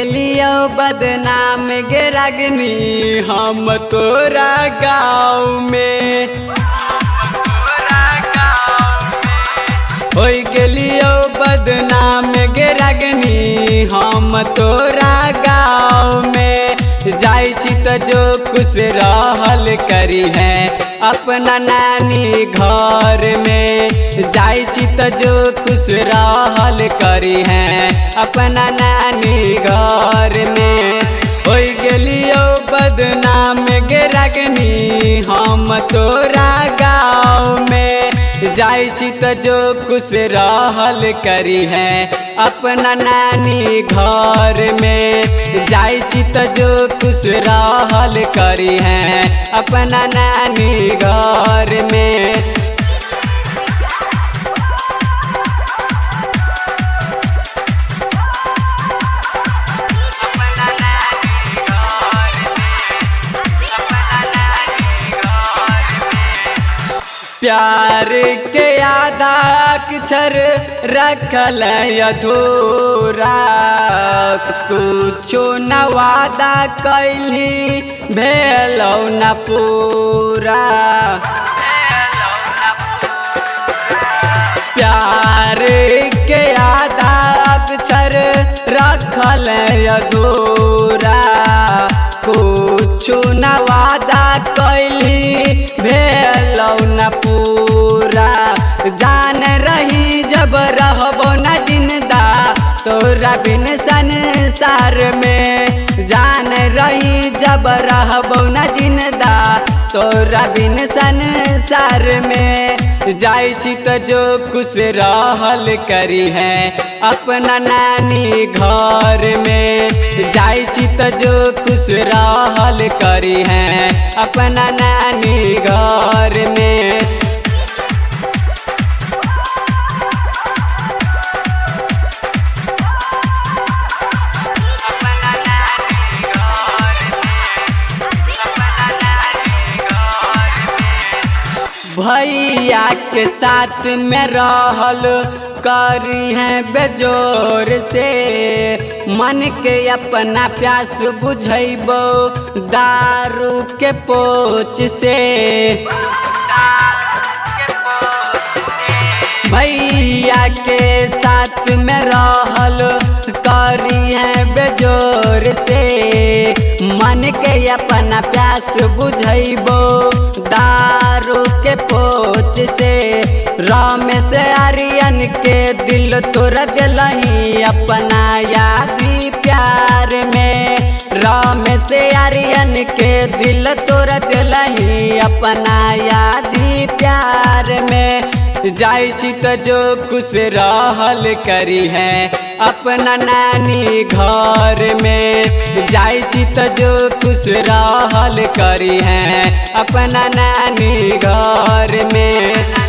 गेलियो बदनाम गे रागनी हम तोरा गाँव में। हो गेलियो बदनाम गे रागनी हम तोरा गाँव में। जाई छी तो जो खुश रहल करी है अपना नानी घर में। जाई छी तो जो खुश रहल करी है अपना नानी घर में। हो गेलियो बदनाम गे रागनी हम तोरा गाँव में। जाई छी तो जो खुश रहल करी है अपना नानी घर में। जाई छी तो जो खुश रहल करी है अपना नानी घर में। प्यार के आधा अक्षर रखल अधूरा। कुछो न वादा कैली भेलौ न पूरा। प्यार के आधा अक्षर रखल अधूरा। कुछो न वादा कैली भेलौ न पूरा। जान रही जब रहबो न जिंदा तोरा बिन संसार में। जान रही जब रहबो न जिंदा तोरा बिन संसार में। जाई छी तो जो खुश रहल करी है अपना नानी घर में। जाई छी तो जो खुश रहल करी है अपना नानी घर में। भैया के साथ में रहल करी है बेजोर से। मन के अपना प्यास बुझैबो दारू के पोच से। भैया के साथ में रहल करी है बेजोर से। मन के अपना प्यास बुझैबो दारू के पोच से। रमेश आर्यन के दिल तोड़ दिलही अपना यादी प्यार में। रमेश आर्यन के दिल तोड़ दिलही अपना यादी प्यार में। जाई छी तो जो खुश रहल करी है अपना नानी घर में। जाई छी तो जो खुश रहल करी है अपना नानी घर में।